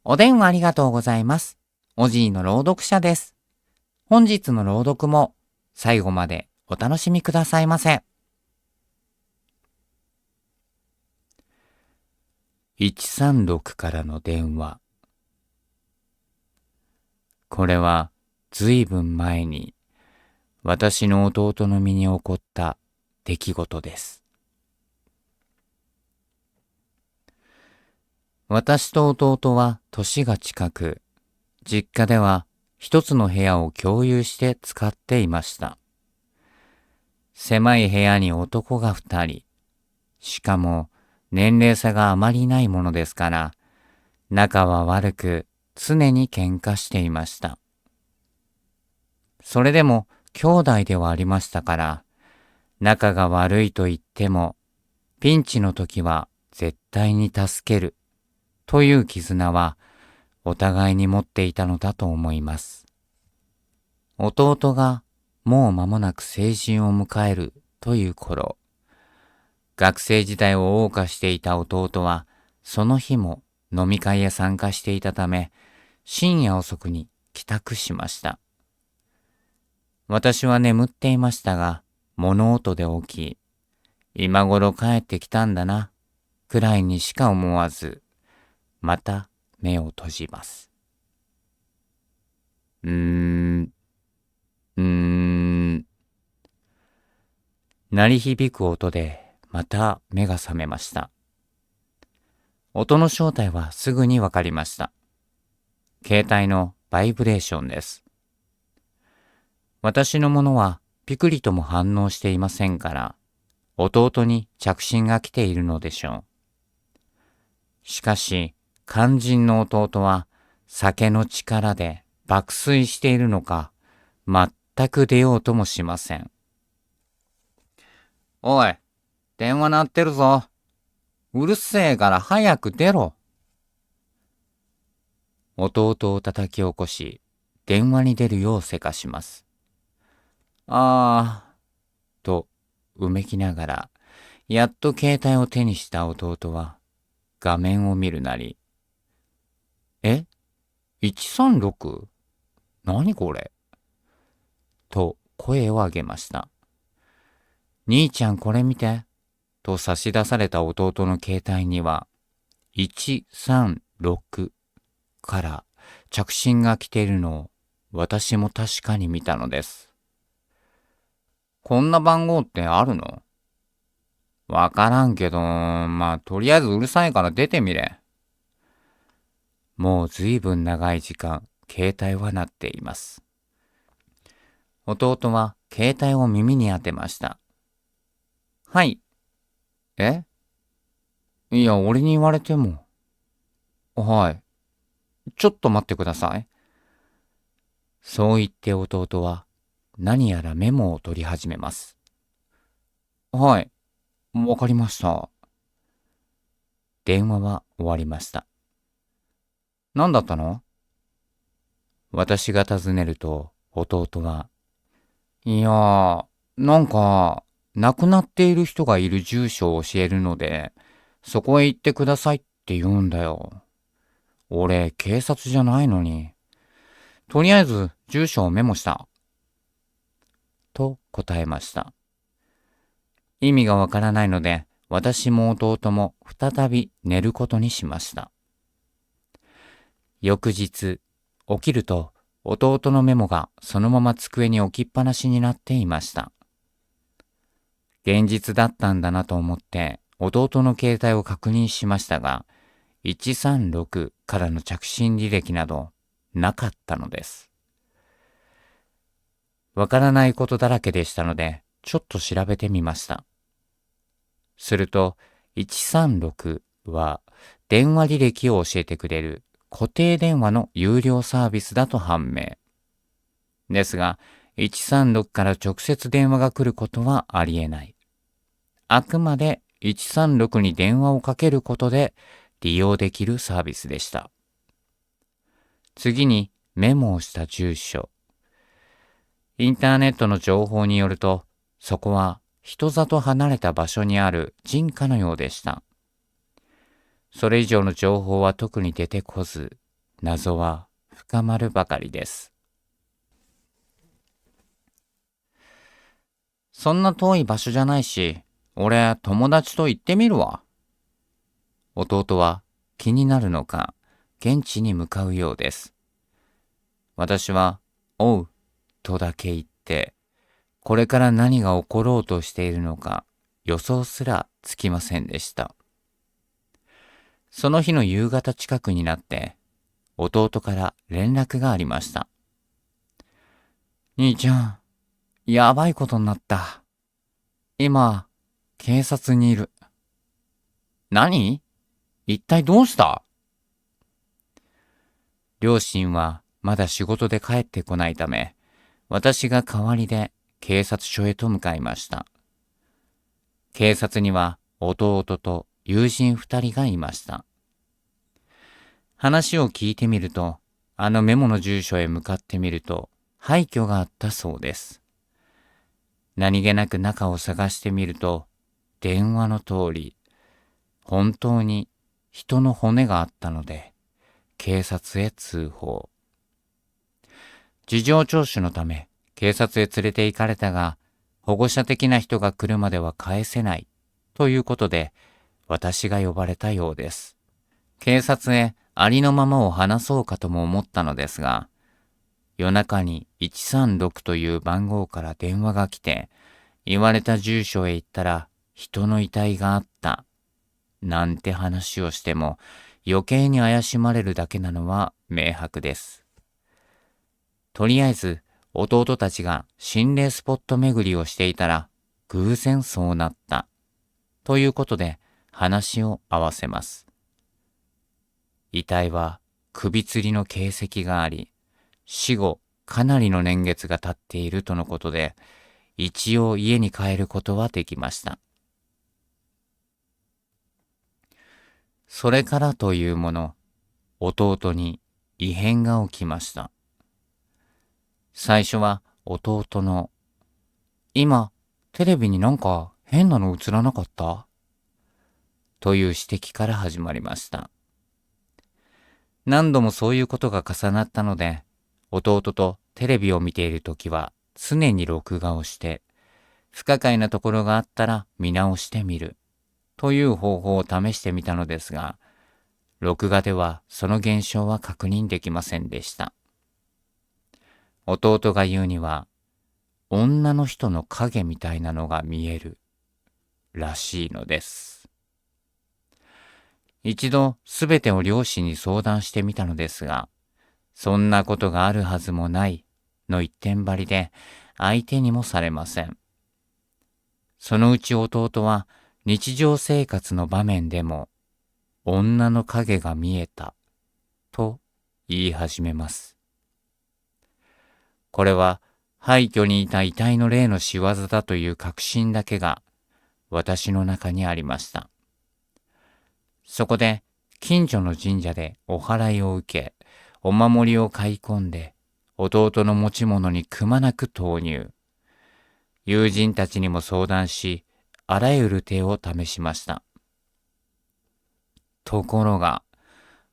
お電話ありがとうございます。おじいの朗読者です。本日の朗読も最後までお楽しみくださいませ。136からの電話。これはずいぶん前に私の弟の身に起こった出来事です。私と弟は年が近く、実家では一つの部屋を共有して使っていました。狭い部屋に男が2人、しかも年齢差があまりないものですから、仲は悪く常に喧嘩していました。それでも兄弟ではありましたから、仲が悪いと言っても、ピンチの時は絶対に助けるという絆はお互いに持っていたのだと思います。弟がもう間もなく成人を迎えるという頃、学生時代を謳歌していた弟は、その日も飲み会へ参加していたため、深夜遅くに帰宅しました。私は眠っていましたが、物音で起き、今頃帰ってきたんだな、くらいにしか思わず、また目を閉じます。鳴り響く音でまた目が覚めました。音の正体はすぐにわかりました。携帯のバイブレーションです。私のものはピクリとも反応していませんから、弟に着信が来ているのでしょう。しかし、肝心の弟は酒の力で爆睡しているのか、全く出ようともしません。おい、電話鳴ってるぞ。うるせえから早く出ろ。弟を叩き起こし、電話に出るようせかします。とうめきながら、やっと携帯を手にした弟は、画面を見るなり、136？ 何これ？と声を上げました。兄ちゃんこれ見て、と差し出された弟の携帯には、136から着信が来ているのを私も確かに見たのです。こんな番号ってあるの？わからんけど、とりあえずうるさいから出てみれ。もうずいぶん長い時間、携帯は鳴っています。弟は携帯を耳に当てました。はい。いや、俺に言われても。はい。ちょっと待ってください。そう言って弟は何やらメモを取り始めます。はい。わかりました。電話は終わりました。何だったの？私が尋ねると弟は、いやー、なんか、亡くなっている人がいる住所を教えるので、そこへ行ってくださいって言うんだよ。俺、警察じゃないのに。とりあえず、住所をメモした。と答えました。意味がわからないので、私も弟も再び寝ることにしました。翌日、起きると、弟のメモがそのまま机に置きっぱなしになっていました。現実だったんだなと思って弟の携帯を確認しましたが、136からの着信履歴などなかったのです。わからないことだらけでしたので、ちょっと調べてみました。すると、136は電話履歴を教えてくれる固定電話の有料サービスだと判明。ですが、136から直接電話が来ることはありえない。あくまで136に電話をかけることで利用できるサービスでした。次にメモをした住所。インターネットの情報によると、そこは人里離れた場所にある人家のようでした。それ以上の情報は特に出てこず、謎は深まるばかりです。そんな遠い場所じゃないし、俺友達と行ってみるわ。弟は気になるのか、現地に向かうようです。私は、おう、とだけ言って、これから何が起ころうとしているのか、予想すらつきませんでした。その日の夕方近くになって、弟から連絡がありました。兄ちゃん、やばいことになった。今、警察にいる。何？一体どうした？両親はまだ仕事で帰ってこないため、私が代わりで警察署へと向かいました。警察には弟と友人二人がいました。話を聞いてみると、あのメモの住所へ向かってみると、廃墟があったそうです。何気なく中を探してみると、電話の通り、本当に人の骨があったので、警察へ通報。事情聴取のため、警察へ連れて行かれたが、保護者的な人が来るまでは返せない、ということで、私が呼ばれたようです。警察へありのままを話そうかとも思ったのですが、夜中に136という番号から電話が来て、言われた住所へ行ったら人の遺体があった、なんて話をしても余計に怪しまれるだけなのは明白です。とりあえず弟たちが心霊スポット巡りをしていたら偶然そうなった、ということで話を合わせます。遺体は首吊りの形跡があり、死後かなりの年月が経っているとのことで、一応家に帰ることはできました。それからというもの、弟に異変が起きました。最初は弟の、今、テレビになんか変なの映らなかった？という指摘から始まりました。何度もそういうことが重なったので、弟とテレビを見ているときは常に録画をして、不可解なところがあったら見直してみるという方法を試してみたのですが、録画ではその現象は確認できませんでした。弟が言うには、女の人の影みたいなのが見えるらしいのです。一度すべてを両親に相談してみたのですが、そんなことがあるはずもないの一点張りで相手にもされません。そのうち弟は日常生活の場面でも女の影が見えたと言い始めます。これは廃墟にいた遺体の霊の仕業だという確信だけが私の中にありました。そこで近所の神社でお祓いを受け、お守りを買い込んで弟の持ち物にくまなく投入。友人たちにも相談し、あらゆる手を試しました。ところが、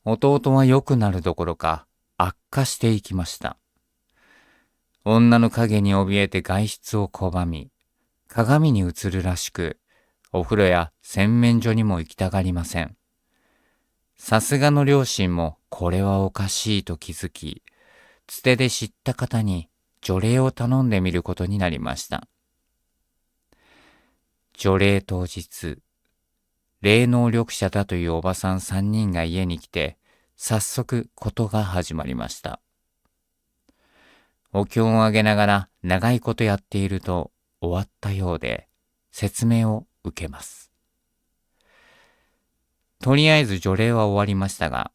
弟は良くなるどころか悪化していきました。女の影に怯えて外出を拒み、鏡に映るらしく、お風呂や洗面所にも行きたがりません。さすがの両親もこれはおかしいと気づき、つてで知った方に除霊を頼んでみることになりました。除霊当日、霊能力者だというおばさん3人が家に来て、早速ことが始まりました。お経をあげながら長いことやっていると終わったようで、説明を受けます。とりあえず除霊は終わりましたが、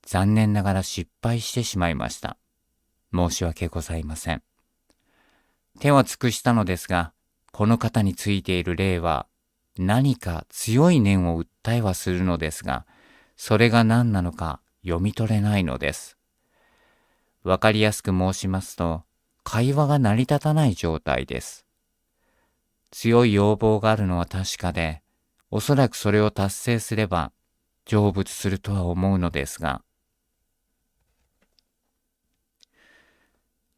残念ながら失敗してしまいました。申し訳ございません。手は尽くしたのですが、この方についている霊は何か強い念を訴えはするのですが、それが何なのか読み取れないのです。わかりやすく申しますと、会話が成り立たない状態です。強い要望があるのは確かで、おそらくそれを達成すれば成仏するとは思うのですが、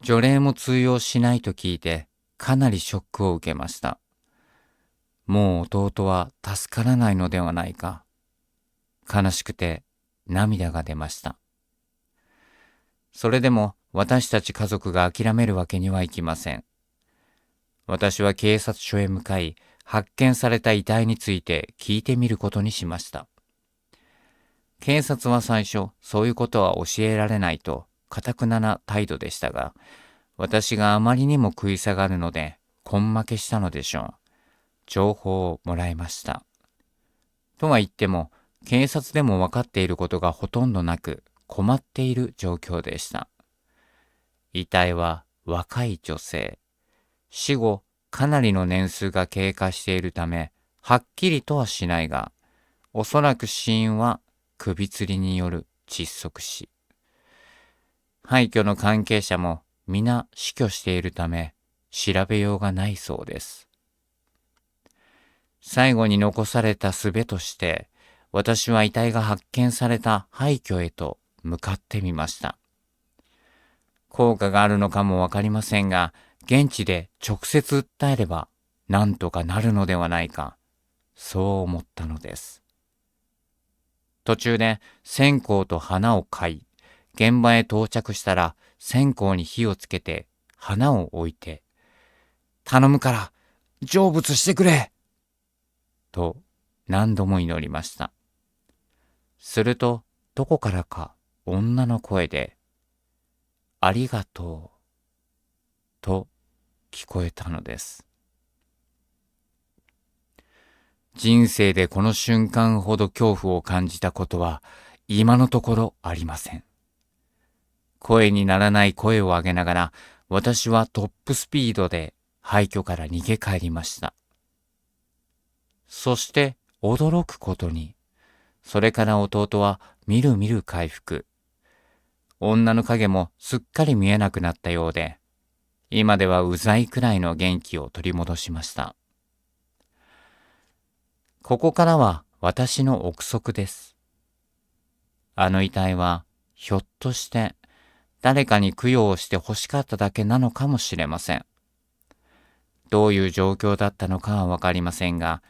除霊も通用しないと聞いて、かなりショックを受けました。もう弟は助からないのではないか。悲しくて涙が出ました。それでも私たち家族が諦めるわけにはいきません。私は警察署へ向かい、発見された遺体について聞いてみることにしました。警察は最初、そういうことは教えられないと、頑なな態度でしたが、私があまりにも食い下がるので、根負けしたのでしょう。情報をもらいました。とは言っても、警察でも分かっていることがほとんどなく、困っている状況でした。遺体は若い女性。死後、かなりの年数が経過しているため、はっきりとはしないが、おそらく死因は首吊りによる窒息死。廃墟の関係者も皆死去しているため、調べようがないそうです。最後に残された術として、私は遺体が発見された廃墟へと向かってみました。効果があるのかもわかりませんが、現地で直接訴えれば何とかなるのではないか、そう思ったのです。途中で線香と花を買い、現場へ到着したら線香に火をつけて花を置いて、頼むから成仏してくれと何度も祈りました。するとどこからか女の声で、ありがとうと聞こえたのです。人生でこの瞬間ほど恐怖を感じたことは今のところありません。声にならない声を上げながら、私はトップスピードで廃墟から逃げ帰りました。そして驚くことに、それから弟はみるみる回復。女の影もすっかり見えなくなったようで、今ではうざいくらいの元気を取り戻しました。ここからは私の憶測です。あの遺体はひょっとして誰かに供養をして欲しかっただけなのかもしれません。どういう状況だったのかはわかりませんが、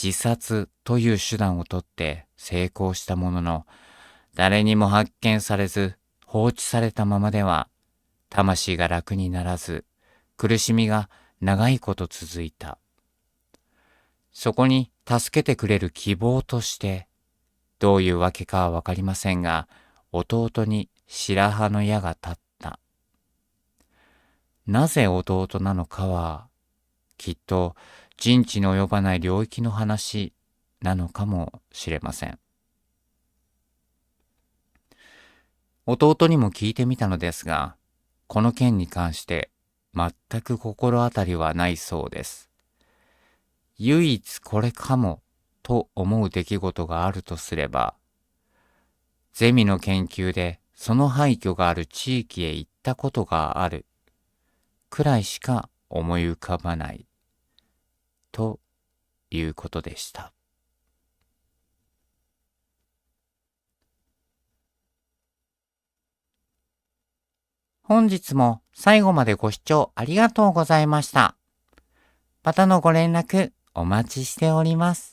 自殺という手段をとって成功したものの、誰にも発見されず放置されたままでは、魂が楽にならず、苦しみが長いこと続いた。そこに助けてくれる希望として、どういうわけかはわかりませんが、弟に白羽の矢が立った。なぜ弟なのかは、きっと人知の及ばない領域の話なのかもしれません。弟にも聞いてみたのですが、この件に関して全く心当たりはないそうです。唯一これかもと思う出来事があるとすれば、ゼミの研究でその廃墟がある地域へ行ったことがあるくらいしか思い浮かばないということでした。本日も最後までご視聴ありがとうございました。またのご連絡お待ちしております。